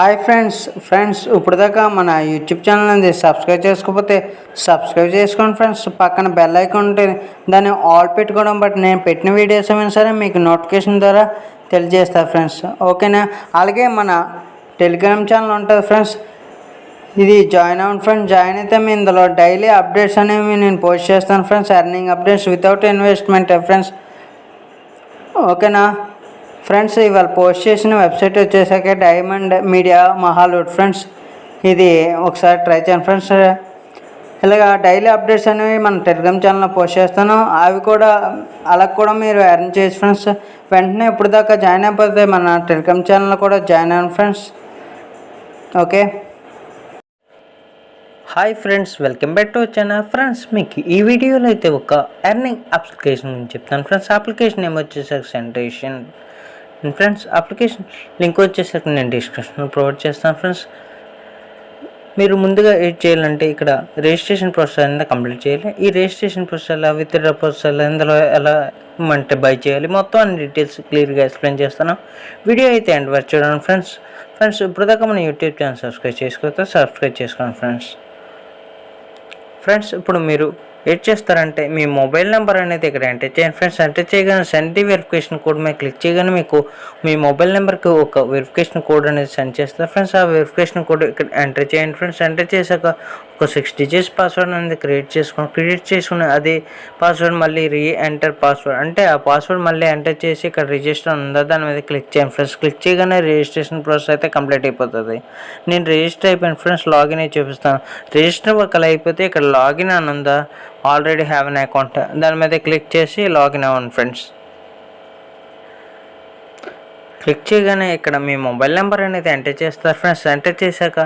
Hi friends ఇప్పుడు దాకా మన యూట్యూబ్ ఛానల్ అనేది సబ్స్క్రైబ్ చేసుకోకపోతే సబ్స్క్రైబ్ చేసుకోండి ఫ్రెండ్స్. పక్కన బెల్ ఐకాన్ ఉంటుంది, దాన్ని ఆల్ పెట్టుకోవడం బట్టి నేను పెట్టిన వీడియోస్ ఏమైనా సరే మీకు నోటిఫికేషన్ ద్వారా తెలియజేస్తారు ఫ్రెండ్స్. ఓకేనా? అలాగే మన టెలిగ్రామ్ ఛానల్ ఉంటుంది ఫ్రెండ్స్, ఇది జాయిన్ అవ్వండి ఫ్రెండ్స్. జాయిన్ అయితే మీ ఇందులో డైలీ అప్డేట్స్ అనేవి నేను పోస్ట్ చేస్తాను friends, earning updates without investment friends. ఓకేనా ఫ్రెండ్స్? ఇవాళ పోస్ట్ చేసిన వెబ్సైట్ వచ్చేసాక డైమండ్ మీడియా మహాలూడ్ ఫ్రెండ్స్. ఇది ఒకసారి ట్రై చేయండి ఫ్రెండ్స్. ఇలాగ డైలీ అప్డేట్స్ అనేవి మన టెలిగ్రామ్ ఛానల్లో పోస్ట్ చేస్తాను, అవి కూడా అలా కూడా మీరు ఎర్న్ చేయొచ్చు ఫ్రెండ్స్. వెంటనే ఇప్పుడు దాకా జాయిన్ అయిపోతే మన టెలిగ్రామ్ ఛానల్లో కూడా జాయిన్ అవ్వండి friends. Okay, hi friends, welcome back to our channel. Friends, మీకు ఈ వీడియోలో అయితే ఒక ఎర్నింగ్ అప్లికేషన్ గురించి చెప్తాను ఫ్రెండ్స్. అప్లికేషన్ ఏమో వచ్చేసరికి సెంట్రేషన్ ఫ్రెండ్స్. అప్లికేషన్ లింక్ వచ్చేసరికి నేను డిస్క్రిప్షన్లో ప్రొవైడ్ చేస్తాను ఫ్రెండ్స్. మీరు ముందుగా ఏం చేయాలంటే ఇక్కడ రిజిస్ట్రేషన్ ప్రాసెస్ అనేది కంప్లీట్ చేయాలి. ఈ రిజిస్ట్రేషన్ ప్రాసెస్ ఎలా, విత్ డ్రా ప్రాసెస్ ఇందులో ఎలా అంటే బై చేయాలి, మొత్తం అన్ని డీటెయిల్స్ క్లియర్గా ఎక్స్ప్లెయిన్ చేస్తాను. వీడియో అయితే ఎండ్ వరకు చూడండి ఫ్రెండ్స్. ఇప్పుడు దాకా మన యూట్యూబ్ ఛానల్ సబ్స్క్రైబ్ చేసుకోండి ఫ్రెండ్స్. ఇప్పుడు మీరు ఏం చేస్తారంటే మీ మొబైల్ నెంబర్ అనేది ఇక్కడ ఎంటర్ చేయండి ఫ్రెండ్స్. ఎంటర్ చేయగానే సెండ్ ది వెరిఫికేషన్ కోడ్ మీద క్లిక్ చేయగానే మీకు మీ మొబైల్ నెంబర్కి ఒక వెరిఫికేషన్ కోడ్ అనేది సెండ్ చేస్తారు ఫ్రెండ్స్. ఆ వెరిఫికేషన్ కోడ్ ఇక్కడ ఎంటర్ చేయండి ఫ్రెండ్స్. ఎంటర్ చేశాక ఒక 6 digits పాస్వర్డ్ అనేది క్రియేట్ చేసుకుని అది పాస్వర్డ్ మళ్ళీ ఎంటర్ పాస్వర్డ్ అంటే ఆ పాస్వర్డ్ మళ్ళీ ఎంటర్ చేసి ఇక్కడ రిజిస్టర్ ఉందా దాని మీద క్లిక్ చేయండి ఫ్రెండ్స్. క్లిక్ చేయగానే రిజిస్ట్రేషన్ ప్రాసెస్ అయితే కంప్లీట్ అయిపోతుంది. నేను రిజిస్టర్ అయిపోయాను ఫ్రెండ్స్. లాగిన్ అయి చూపిస్తాను. రిజిస్టర్ ఒకవేళ అయిపోతే ఇక్కడ లాగిన్ అని ఉందా, ఆల్రెడీ హ్యావ్ అన్ అకౌంట్ దాని మీద క్లిక్ చేసి లాగిన్ అవ్వండి ఫ్రెండ్స్. క్లిక్ చేయగానే ఇక్కడ మీ మొబైల్ నెంబర్ అనేది ఎంటర్ చేస్తారు ఫ్రెండ్స్. ఎంటర్ చేశాక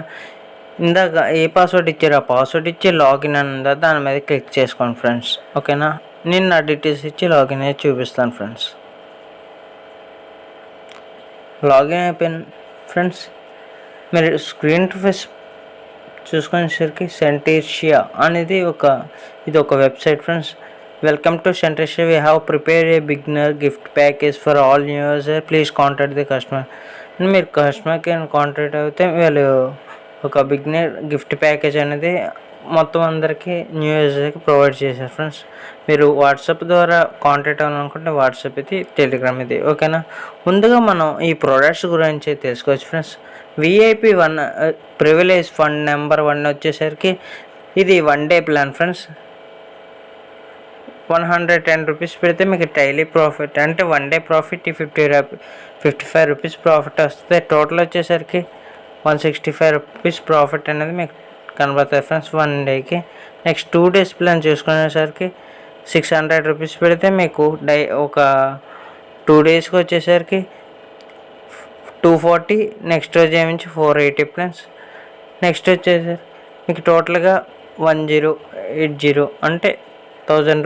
ఇందాక ఏ పాస్వర్డ్ ఇచ్చారో ఆ పాస్వర్డ్ ఇచ్చి లాగిన్ అని ఉందా దాని మీద క్లిక్ చేసుకోండి ఫ్రెండ్స్. ఓకేనా? నేను నా డీటెయిల్స్ ఇచ్చి లాగిన్ అయ్యి చూపిస్తాను ఫ్రెండ్స్. లాగిన్ అయిపోయింది ఫ్రెండ్స్. మీరు స్క్రీన్ టు ఫేస్ చూసుకునేసరికి సెంటేషియా అనేది ఇది ఒక website friends. Welcome to Sentasia, we have prepare a beginner gift package for all new user, please contact the customer. మీరు కస్టమర్కి కాంటాక్ట్ అయితే వీళ్ళు ఒక బిగినర్ గిఫ్ట్ ప్యాకేజ్ అనేది మొత్తం అందరికీ న్యూ యూజర్కి ప్రొవైడ్ చేశారు ఫ్రెండ్స్. మీరు వాట్సాప్ ద్వారా కాంటాక్ట్ అవ్వాలనుకుంటే వాట్సాప్ ఇది, టెలిగ్రామ్ ఇది. ఓకేనా? ముందుగా మనం ఈ ప్రోడక్ట్స్ గురించి తెలుసుకోవచ్చు friends. VIP 1 privilege fund number 1 వచ్చేసరికి ఇది 1 day ప్లాన్ ఫ్రెండ్స్. 110 రూపీస్ పెడితే మీకు డైలీ ప్రాఫిట్ అంటే 1 day ప్రాఫిట్ 55 రూపీస్ ప్రాఫిట్ వస్తుంది. టోటల్ వచ్చేసరికి 165 రూపీస్ ప్రాఫిట్ అనేది మీకు కనబడుతుంది ఫ్రెండ్స్ 1 dayకి. నెక్స్ట్ 2 days ప్లాన్ చూసుకునేసరికి 600 రూపీస్ పెడితే మీకు ఒక 2 daysకి వచ్చేసరికి 240, నెక్స్ట్ రోజు ఏమించి 480 ప్లాన్స్. నెక్స్ట్ వచ్చేసరికి మీకు టోటల్గా 1080 అంటే 1000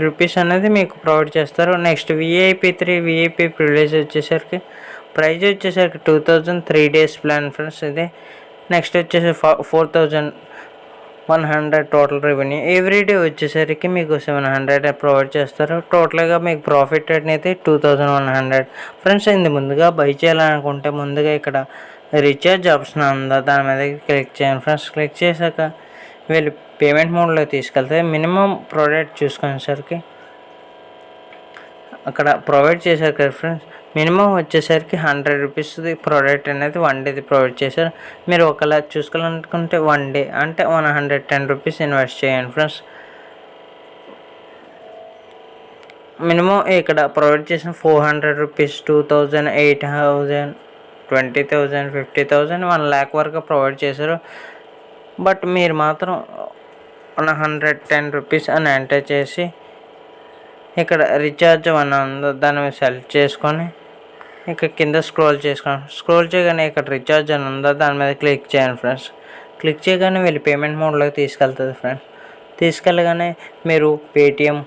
రూపీస్ అనేది మీకు ప్రొవైడ్ చేస్తారు. నెక్స్ట్ విఐపి 3 విఐపి ప్రివిలేజ్ వచ్చేసరికి ప్రైజ్ వచ్చేసరికి 2000 3 days ప్లాన్ ఫ్రెండ్స్ ఇది. నెక్స్ట్ వచ్చేసి 4100 టోటల్ రెవెన్యూ. ఎవ్రీడే వచ్చేసరికి మీకు 700 ప్రొవైడ్ చేస్తారు. టోటల్గా మీకు ప్రాఫిట్ అనేది 2100 ఫ్రెండ్స్. ఇది ముందుగా బై చేయాలనుకుంటే ముందుగా ఇక్కడ రీఛార్జ్ ఆప్షన్ ఉందా దాని మీద క్లిక్ చేయండి ఫ్రెండ్స్. క్లిక్ చేశాక వీళ్ళు పేమెంట్ మోడ్లో తీసుకెళ్తే మినిమం ప్రోడక్ట్ చూసుకునేసరికి అక్కడ ప్రొవైడ్ చేశారు కదా ఫ్రెండ్స్. మినిమం వచ్చేసరికి 100 రూపీస్ ప్రోడక్ట్ అనేది 1 day ప్రొవైడ్ చేశారు. మీరు ఒకలా చూసుకోవాలనుకుంటే 1 day అంటే 110 రూపీస్ ఇన్వెస్ట్ చేయండి ఫ్రెండ్స్. మినిమం ఇక్కడ ప్రొవైడ్ చేసిన 400 రూపీస్ 2000 8000 20,000 50,000 1 lakh వరకు ప్రొవైడ్ చేశారు. బట్ మీరు మాత్రం 110 రూపీస్ అని ఎంటర్ చేసి ఇక్కడ రీఛార్జ్ 1 దాని మీద సెలెక్ట్ చేసుకొని ఇక్కడ కింద స్క్రోల్ చేయగానే ఇక్కడ రీఛార్జ్ అని ఉందా దాని మీద క్లిక్ చేయండి ఫ్రెండ్స్. క్లిక్ చేయగానే వీళ్ళు పేమెంట్ మోడ్లోకి తీసుకెళ్తుంది ఫ్రెండ్స్. తీసుకెళ్ళగానే మీరు పేటిఎం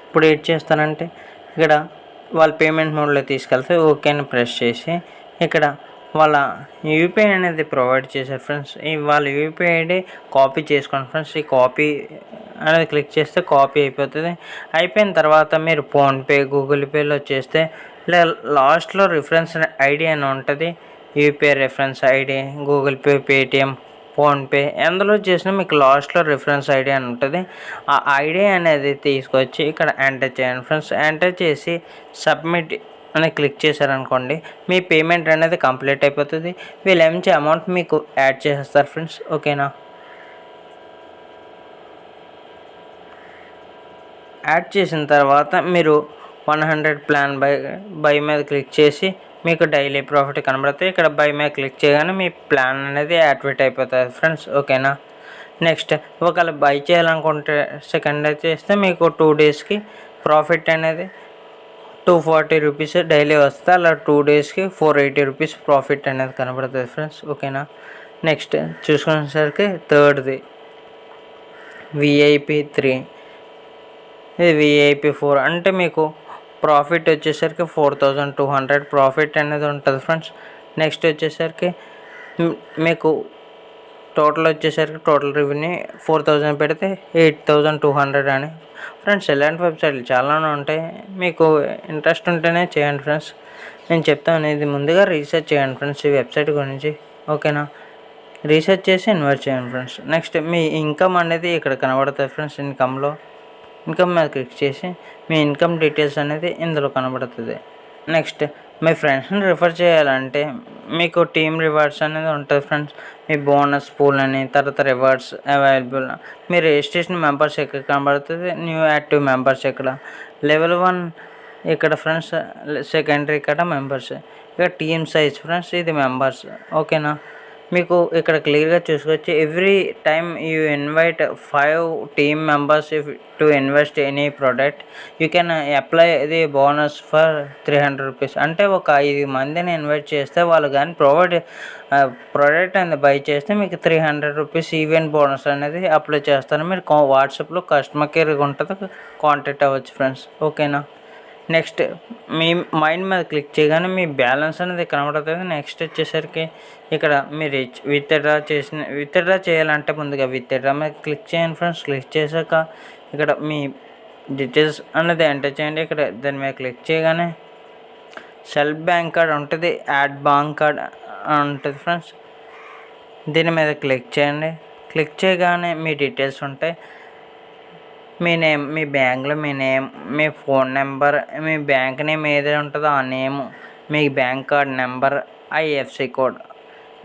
ఇప్పుడు ఏం చేస్తానంటే ఇక్కడ వాళ్ళ పేమెంట్ మోడ్లో తీసుకెళ్తే ఓకే అని ప్రెస్ చేసి ఇక్కడ వాళ్ళ యూపీఐ అనేది ప్రొవైడ్ చేశారు ఫ్రెండ్స్. వాళ్ళ యూపీఐ ఐడి కాపీ చేసుకోండి ఫ్రెండ్స్. ఈ కాపీ అనేది క్లిక్ చేస్తే కాపీ అయిపోతుంది. అయిపోయిన తర్వాత మీరు ఫోన్పే గూగుల్ పేలో చేస్తే ఇలా లాస్ట్లో రిఫరెన్స్ ఐడి అని ఉంటుంది. UPI reference ID, Google pay, Paytm, PhonePe ఎందులో చేసినా మీకు లాస్ట్లో రిఫరెన్స్ ఐడి అని ఉంటుంది. ఆ ఐడి అనేది తీసుకొచ్చి ఇక్కడ ఎంటర్ చేయండి ఫ్రెండ్స్. ఎంటర్ చేసి సబ్మిట్ అని క్లిక్ చేశారనుకోండి, మీ పేమెంట్ అనేది కంప్లీట్ అయిపోతుంది. వీళ్ళు ఏమించి అమౌంట్ మీకు యాడ్ చేసేస్తారు ఫ్రెండ్స్. ఓకేనా, యాడ్ చేసిన తర్వాత మీరు 100 ప్లాన్ బై మీద క్లిక్ చేసి మీకు డైలీ ప్రాఫిట్ కనబడుతుంది. ఇక్కడ బై మీద క్లిక్ చేయగానే మీ ప్లాన్ అనేది యాక్టివేట్ అయిపోతుంది ఫ్రెండ్స్. ఓకేనా, నెక్స్ట్ ఒకవేళ బై చేయాలనుకుంటే సెకండ్ చేస్తే మీకు 2 డేస్కి ప్రాఫిట్ అనేది 240 రూపీస్ డైలీ వస్తుంది. అలా 2 డేస్కి 480 రూపీస్ ప్రాఫిట్ అనేది కనబడుతుంది ఫ్రెండ్స్. ఓకేనా, నెక్స్ట్ చూసుకునేసరికి థర్డ్ది విఐపి 3, ఇది విఐపి 4 అంటే మీకు ప్రాఫిట్ వచ్చేసరికి 4200 ప్రాఫిట్ అనేది ఉంటుంది ఫ్రెండ్స్. నెక్స్ట్ వచ్చేసరికి మీకు టోటల్ వచ్చేసరికి టోటల్ రెవెన్యూ 4000 పెడితే 8200 అని ఫ్రెండ్స్. ఇలాంటి వెబ్సైట్లు చాలానే ఉంటాయి. మీకు ఇంట్రెస్ట్ ఉంటేనే చేయండి ఫ్రెండ్స్. నేను చెప్తాను, ఇది ముందుగా రీసెర్చ్ చేయండి ఫ్రెండ్స్ ఈ వెబ్సైట్ గురించి. ఓకేనా, రీసెర్చ్ చేసి ఇన్వెస్ట్ చేయండి ఫ్రెండ్స్. నెక్స్ట్ మీ ఇన్కమ్ అనేది ఇక్కడ కనబడుతుంది ఫ్రెండ్స్. ఇన్కమ్ మీద క్లిక్ చేసి మీ ఇన్కమ్ డీటెయిల్స్ అనేది ఇందులో కనబడుతుంది. నెక్స్ట్ మీ ఫ్రెండ్స్ని రిఫర్ చేయాలంటే మీకు టీమ్ రివార్డ్స్ అనేది ఉంటుంది ఫ్రెండ్స్. మీ బోనస్ పూల్ అని, తర్వాత రివార్డ్స్ అవైలబుల్. మీ రిజిస్ట్రేషన్ మెంబర్స్ ఎక్కడ కనబడుతుంది, న్యూ యాక్టివ్ మెంబర్స్ ఇక్కడ, లెవెల్ 1 ఇక్కడ ఫ్రెండ్స్, సెకండరీ ఇక్కడ మెంబర్స్, ఇక్కడ టీమ్ సైజ్ ఫ్రెండ్స్, ఇది మెంబర్స్. ఓకేనా, మీకు ఇక్కడ క్లియర్గా చూసుకోవచ్చు. Every time you invite 5 team members to invest any product you can apply the bonus for 300 rupees. అంటే ఒక 5 మందిని ఇన్వైట్ చేస్తే వాళ్ళు కానీ ప్రోడక్ట్ అనేది బై చేస్తే మీకు 300 రూపీస్ ఈవెంట్ బోనస్ అనేది అప్లై చేస్తారు. మీరు వాట్సాప్లో కస్టమర్ కేర్ ఉంటుంది, కాంటాక్ట్ అవ్వచ్చు ఫ్రెండ్స్. ఓకేనా, నెక్స్ట్ మీ మైండ్ మీద క్లిక్ చేయగానే మీ బ్యాలెన్స్ అనేది కనబడుతుంది. నెక్స్ట్ వచ్చేసరికి ఇక్కడ మీరు విత్డ్రా చేయాలంటే ముందుగా విత్డ్రా మీద క్లిక్ చేయండి ఫ్రెండ్స్. క్లిక్ చేశాక ఇక్కడ మీ డీటెయిల్స్ అనేది ఎంటర్ చేయండి. ఇక్కడ దాని మీద క్లిక్ చేయగానే సెల్ఫ్ బ్యాంక్ కార్డ్ ఉంటుంది, యాడ్ బ్యాంక్ కార్డ్ ఉంటుంది ఫ్రెండ్స్. దీని మీద క్లిక్ చేయండి. క్లిక్ చేయగానే మీ డీటెయిల్స్ ఉంటాయి. మీ నేమ్, మీ బ్యాంక్లో మీ నేమ్, మీ ఫోన్ నెంబర్, మీ బ్యాంక్ నేమ్ ఏదైతే ఉంటుందో ఆ నేమ్, మీ bank card number, IFC code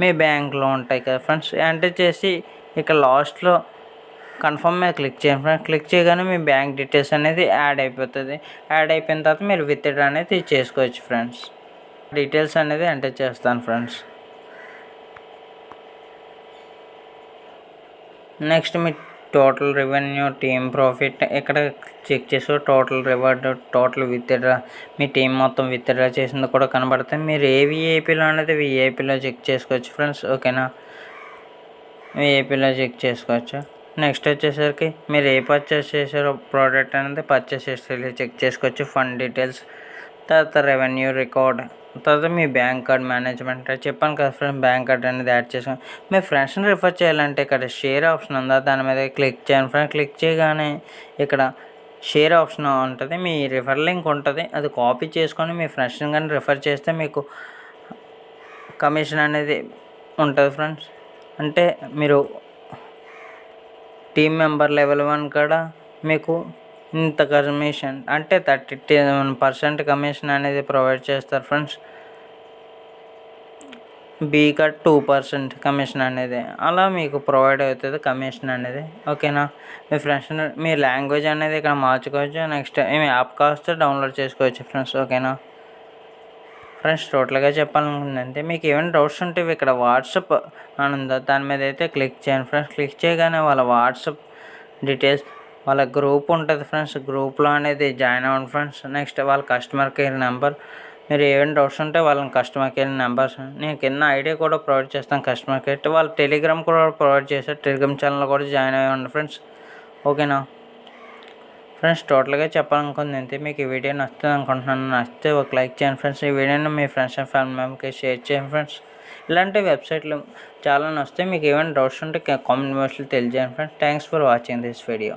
మీ బ్యాంక్లో ఉంటాయి కదా ఫ్రెండ్స్. ఎంటర్ చేసి ఇక్కడ లాస్ట్లో కన్ఫర్మ్ మీద క్లిక్ చేయండి ఫ్రెండ్స్. క్లిక్ చేయగానే మీ బ్యాంక్ డీటెయిల్స్ అనేది యాడ్ అయిపోతుంది. యాడ్ అయిపోయిన తర్వాత మీరు విత్డ్రా అనేది చేసుకోవచ్చు ఫ్రెండ్స్. డీటెయిల్స్ అనేది ఎంటర్ చేస్తాను ఫ్రెండ్స్. నెక్స్ట్ మీ టోటల్ రెవెన్యూ, టీమ్ ప్రాఫిట్ ఇక్కడ చెక్ చేసి టోటల్ రివార్డ్, టోటల్ విత్డ్రా, మీ టీం మొత్తం విత్డ్రా చేసింది కూడా కనబడుతుంది. మీరు ఏ విఐపీలో అనేది విఐపీలో చెక్ చేసుకోవచ్చు ఫ్రెండ్స్. ఓకేనా, విఐపీలో చెక్ చేసుకోవచ్చు. నెక్స్ట్ వచ్చేసరికి మీరు ఏ పర్చేస్ చేసారో ప్రోడక్ట్ అనేది పర్చేస్ హిస్టరీలో చెక్ చేసుకోవచ్చు. ఫండ్ డీటెయిల్స్, తర్వాత రెవెన్యూ రికార్డ్, తర్వాత మీ బ్యాంక్ కార్డ్ మేనేజ్మెంట్ చెప్పాను కదా ఫ్రెండ్స్. బ్యాంక్ కార్డ్ అనేది యాడ్ చేసాం. మీ ఫ్రెండ్స్ని రిఫర్ చేయాలంటే ఇక్కడ షేర్ ఆప్షన్ ఉందా, దాని మీద క్లిక్ చేయండి ఫ్రెండ్స్. క్లిక్ చేయగానే ఇక్కడ షేర్ ఆప్షన్ ఉంటుంది. మీ రిఫర్ లింక్ ఉంటుంది, అది కాపీ చేసుకొని మీ ఫ్రెండ్స్ని కానీ రిఫర్ చేస్తే మీకు కమిషన్ అనేది ఉంటుంది ఫ్రెండ్స్. అంటే మీరు టీమ్ మెంబర్ లెవెల్ 1 కూడా మీకు ఇంత కమిషన్ అంటే 37% కమిషన్ అనేది ప్రొవైడ్ చేస్తారు ఫ్రెండ్స్. బీకా 2% కమిషన్ అనేది అలా మీకు ప్రొవైడ్ అవుతుంది కమిషన్ అనేది. ఓకేనా, మీ ఫ్రెండ్స్ మీ లాంగ్వేజ్ అనేది ఇక్కడ మార్చుకోవచ్చు. నెక్స్ట్ మీ యాప్ కాస్ట్ డౌన్లోడ్ చేసుకోవచ్చు ఫ్రెండ్స్. ఓకేనా ఫ్రెండ్స్, టోటల్గా చెప్పాలనుకుందంటే మీకు ఏమైనా డౌట్స్ ఉంటే ఇక్కడ వాట్సాప్ అని ఉందో దాని మీద అయితే క్లిక్ చేయండి ఫ్రెండ్స్. క్లిక్ చేయగానే వాళ్ళ వాట్సాప్ డీటెయిల్స్, వాళ్ళ గ్రూప్ ఉంటుంది ఫ్రెండ్స్, గ్రూప్లో అనేది జాయిన్ అవ్వండి ఫ్రెండ్స్. నెక్స్ట్ వాళ్ళ కస్టమర్ కేర్ నెంబర్, మీరు ఏమైనా డౌట్స్ ఉంటే వాళ్ళని కస్టమర్ కేర్ నెంబర్స్ నేను కింద ఐడియా కూడా ప్రొవైడ్ చేస్తాను కస్టమర్ కేర్. వాళ్ళు టెలిగ్రామ్ కూడా ప్రొవైడ్ చేస్తారు, టెలిగ్రామ్ ఛానల్ కూడా జాయిన్ అవ్వండి ఫ్రెండ్స్. ఓకేనా ఫ్రెండ్స్, టోటల్గా చెప్పాలనుకుంది అంతే. మీకు ఈ వీడియో నచ్చుతుంది అనుకుంటున్నాను. నచ్చితే ఒక లైక్ చేయండి ఫ్రెండ్స్. ఈ వీడియోని మీ ఫ్రెండ్స్ అండ్ ఫ్యామిలీ మెంబర్కి షేర్ చేయండి ఫ్రెండ్స్. ఇలాంటి వెబ్సైట్లు చాలా నచ్చుతాయి. మీకు ఏమైనా డౌట్స్ ఉంటే కామెంట్ బాక్స్లో తెలియజేయండి friends. Thanks for watching this video.